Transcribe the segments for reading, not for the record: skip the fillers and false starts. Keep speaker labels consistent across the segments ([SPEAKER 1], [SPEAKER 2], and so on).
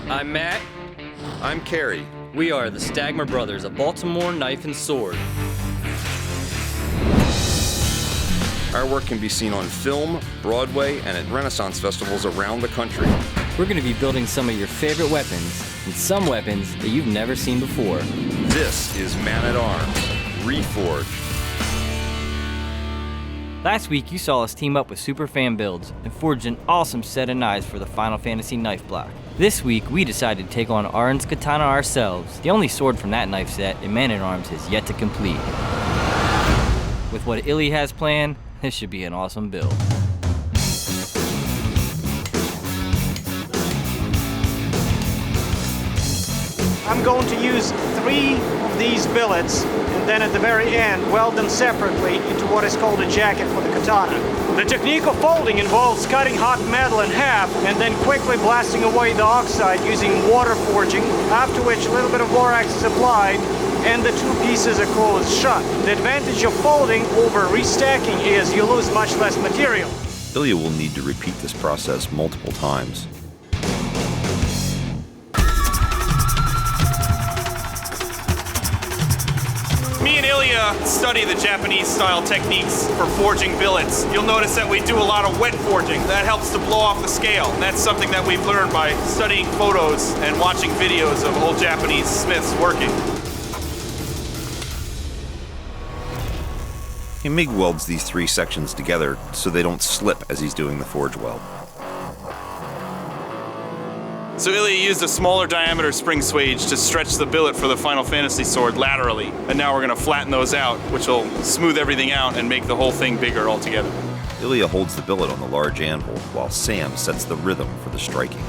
[SPEAKER 1] I'm Matt.
[SPEAKER 2] I'm Kerry.
[SPEAKER 1] We are the Stagmer brothers, a Baltimore knife and sword.
[SPEAKER 2] Our work can be seen on film, Broadway, and at Renaissance festivals around the country.
[SPEAKER 1] We're going to be building some of your favorite weapons, and some weapons that you've never seen before.
[SPEAKER 2] This is Man at Arms, REFORGED.
[SPEAKER 1] Last week, you saw us team up with Superfan Builds and forge an awesome set of knives for the Final Fantasy knife block. This week, we decided to take on Auron's Katana ourselves. The only sword from that knife set in Man at Arms is yet to complete. With what Ilya has planned, this should be an awesome build.
[SPEAKER 3] I'm going to use 3 of these billets and then at the very end weld them separately into what is called a jacket for the katana. The technique of folding involves cutting hot metal in half and then quickly blasting away the oxide using water forging, after which a little bit of borax is applied and the 2 pieces are closed shut. The advantage of folding over restacking is you lose much less material.
[SPEAKER 4] Ilya will need to repeat this process multiple times.
[SPEAKER 5] Me and Ilya study the Japanese-style techniques for forging billets. You'll notice that we do a lot of wet forging. That helps to blow off the scale. And that's something that we've learned by studying photos and watching videos of old Japanese smiths working.
[SPEAKER 4] He MIG welds these 3 sections together so they don't slip as he's doing the forge weld.
[SPEAKER 5] So Ilya used a smaller diameter spring swage to stretch the billet for the Final Fantasy sword laterally. And now we're going to flatten those out, which will smooth everything out and make the whole thing bigger altogether.
[SPEAKER 4] Ilya holds the billet on the large anvil while Sam sets the rhythm for the striking.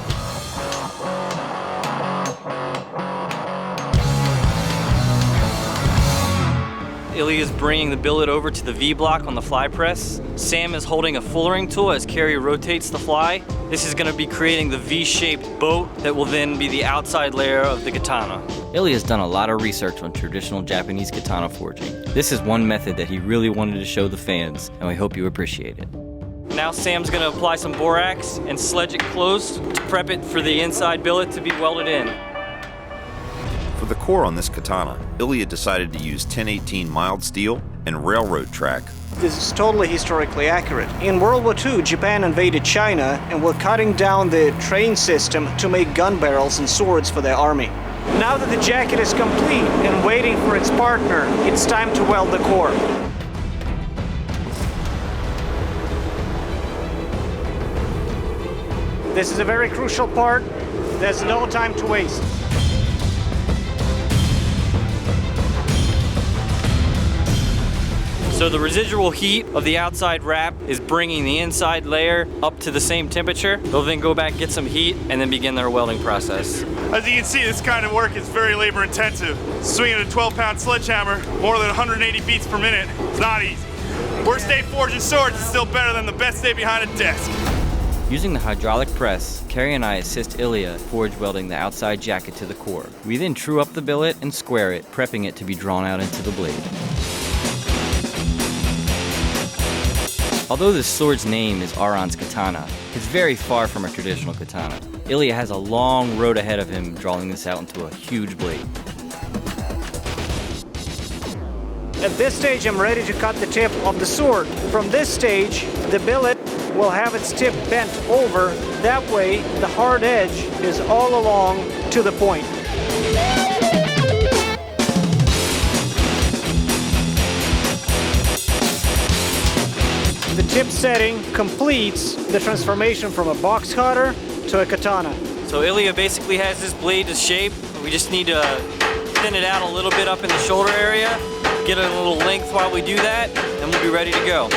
[SPEAKER 1] Ilya is bringing the billet over to the V-block on the fly press. Sam is holding a fullering tool as Kerry rotates the fly. This is going to be creating the V-shaped boat that will then be the outside layer of the katana. Ilya has done a lot of research on traditional Japanese katana forging. This is one method that he really wanted to show the fans, and we hope you appreciate it. Now Sam's going to apply some borax and sledge it closed to prep it for the inside billet to be welded in.
[SPEAKER 4] For the core on this katana, Ilya decided to use 1018 mild steel and railroad track.
[SPEAKER 3] This is totally historically accurate. In World War II, Japan invaded China and were cutting down the train system to make gun barrels and swords for their army. Now that the jacket is complete and waiting for its partner, it's time to weld the core. This is a very crucial part. There's no time to waste.
[SPEAKER 1] So the residual heat of the outside wrap is bringing the inside layer up to the same temperature. They'll then go back, get some heat, and then begin their welding process.
[SPEAKER 5] As you can see, this kind of work is very labor intensive. Swinging a 12-pound sledgehammer, more than 180 beats per minute, it's not easy. Worst day forging swords is still better than the best day behind a desk.
[SPEAKER 1] Using the hydraulic press, Kerry and I assist Ilya forge welding the outside jacket to the core. We then true up the billet and square it, prepping it to be drawn out into the blade. Although this sword's name is Auron's Katana, it's very far from a traditional katana. Ilya has a long road ahead of him drawing this out into a huge blade.
[SPEAKER 3] At this stage, I'm ready to cut the tip of the sword. From this stage, the billet will have its tip bent over. That way, the hard edge is all along to the point. The tip setting completes the transformation from a box cutter to a katana.
[SPEAKER 1] So Ilya basically has this blade to shape. We just need to thin it out a little bit up in the shoulder area, get a little length while we do that, and we'll be ready to go.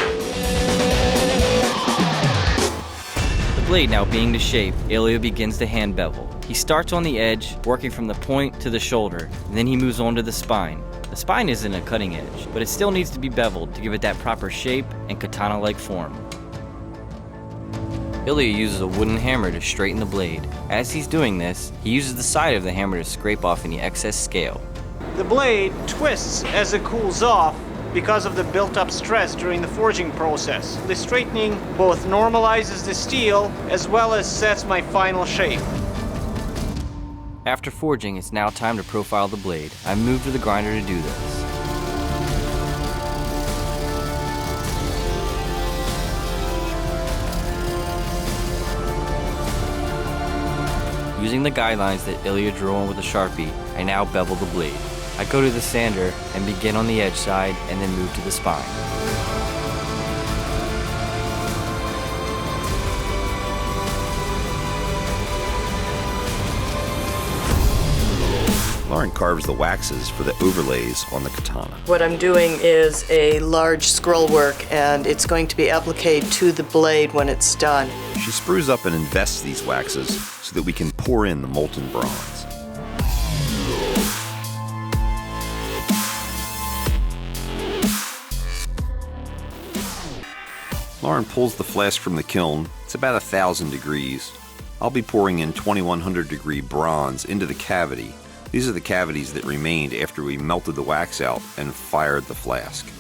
[SPEAKER 1] The blade now being to shape, Ilya begins to hand bevel. He starts on the edge, working from the point to the shoulder, and then he moves on to the spine. The spine isn't a cutting edge, but it still needs to be beveled to give it that proper shape and katana-like form. Ilya uses a wooden hammer to straighten the blade. As he's doing this, he uses the side of the hammer to scrape off any excess scale.
[SPEAKER 3] The blade twists as it cools off, because of the built-up stress during the forging process. The straightening both normalizes the steel as well as sets my final shape.
[SPEAKER 1] After forging, it's now time to profile the blade. I moved to the grinder to do this. Using the guidelines that Ilya drew on with a Sharpie, I now bevel the blade. I go to the sander and begin on the edge side and then move to the spine.
[SPEAKER 4] Lauren carves the waxes for the overlays on the katana.
[SPEAKER 6] What I'm doing is a large scroll work, and it's going to be appliqued to the blade when it's done.
[SPEAKER 4] She sprues up and invests these waxes so that we can pour in the molten bronze. Lauren pulls the flask from the kiln. It's about 1,000 degrees. I'll be pouring in 2,100 degree bronze into the cavity. These are the cavities that remained after we melted the wax out and fired the flask.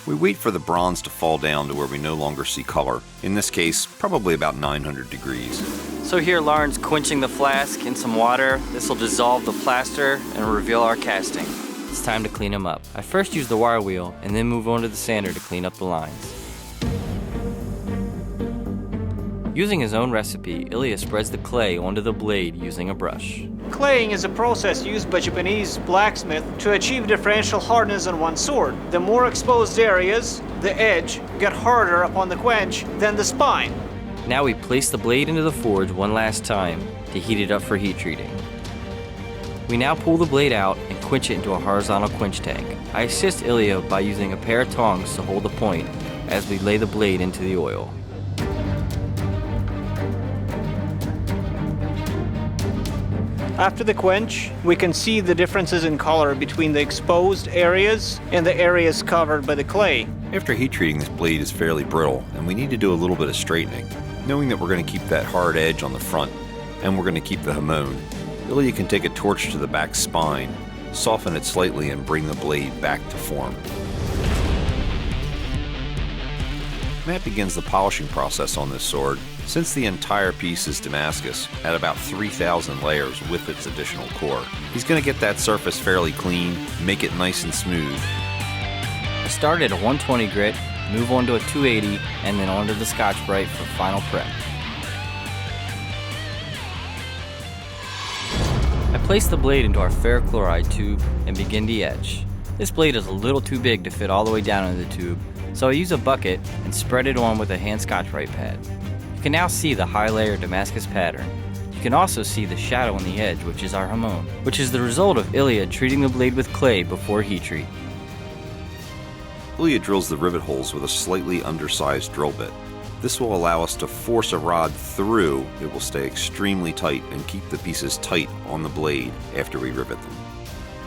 [SPEAKER 4] We wait for the bronze to fall down to where we no longer see color. In this case, probably about 900 degrees.
[SPEAKER 1] So here Lauren's quenching the flask in some water. This will dissolve the plaster and reveal our casting. It's time to clean them up. I first use the wire wheel and then move on to the sander to clean up the lines. Using his own recipe, Ilya spreads the clay onto the blade using a brush.
[SPEAKER 3] Claying is a process used by Japanese blacksmith to achieve differential hardness on one sword. The more exposed areas, the edge, get harder upon the quench than the spine.
[SPEAKER 1] Now we place the blade into the forge one last time to heat it up for heat treating. We now pull the blade out and quench it into a horizontal quench tank. I assist Ilya by using a pair of tongs to hold the point as we lay the blade into the oil.
[SPEAKER 3] After the quench, we can see the differences in color between the exposed areas and the areas covered by the clay.
[SPEAKER 4] After heat treating, this blade is fairly brittle, and we need to do a little bit of straightening. Knowing that we're going to keep that hard edge on the front, and we're going to keep the hamon, Ilya can take a torch to the back spine, soften it slightly, and bring the blade back to form. Matt begins the polishing process on this sword. Since the entire piece is Damascus, at about 3,000 layers with its additional core, he's going to get that surface fairly clean, make it nice and smooth.
[SPEAKER 1] I start at a 120 grit, move on to a 280, and then onto the Scotch-Brite for final prep. I place the blade into our ferrochloride tube and begin to etch. This blade is a little too big to fit all the way down into the tube, so I use a bucket and spread it on with a hand Scotch-Brite pad. You can now see the high layer Damascus pattern. You can also see the shadow on the edge, which is our hamon, which is the result of Ilya treating the blade with clay before heat treat.
[SPEAKER 4] Ilya drills the rivet holes with a slightly undersized drill bit. This will allow us to force a rod through. It will stay extremely tight and keep the pieces tight on the blade after we rivet them.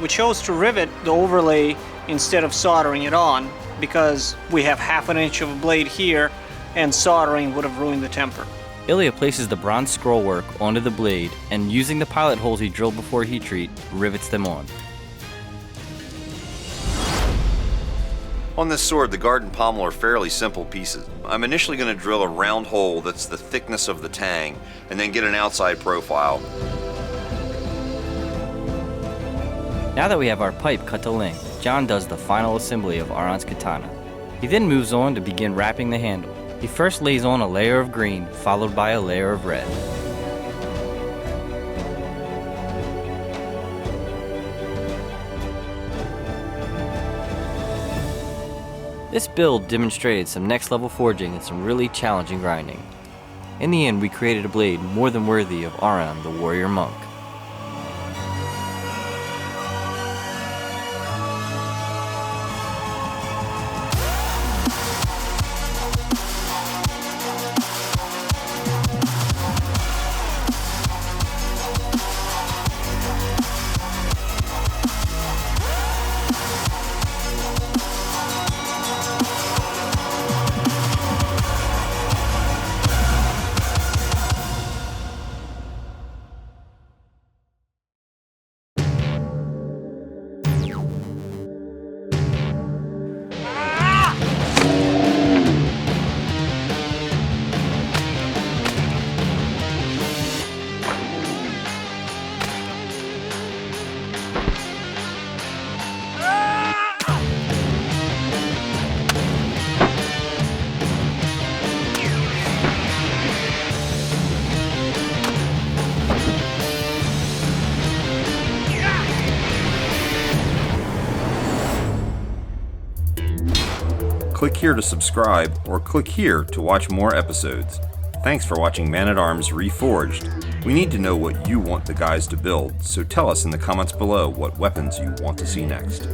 [SPEAKER 3] We chose to rivet the overlay instead of soldering it on because we have half an inch of a blade here and soldering would have ruined the temper.
[SPEAKER 1] Ilya places the bronze scrollwork onto the blade and using the pilot holes he drilled before heat treat, rivets them on.
[SPEAKER 4] On this sword, the guard and pommel are fairly simple pieces. I'm initially going to drill a round hole that's the thickness of the tang and then get an outside profile.
[SPEAKER 1] Now that we have our pipe cut to length, John does the final assembly of Auron's katana. He then moves on to begin wrapping the handle. He first lays on a layer of green, followed by a layer of red. This build demonstrated some next level forging and some really challenging grinding. In the end, we created a blade more than worthy of Auron, the warrior monk.
[SPEAKER 4] Click here to subscribe, or click here to watch more episodes. Thanks for watching Man-at-Arms Reforged. We need to know what you want the guys to build, so tell us in the comments below what weapons you want to see next.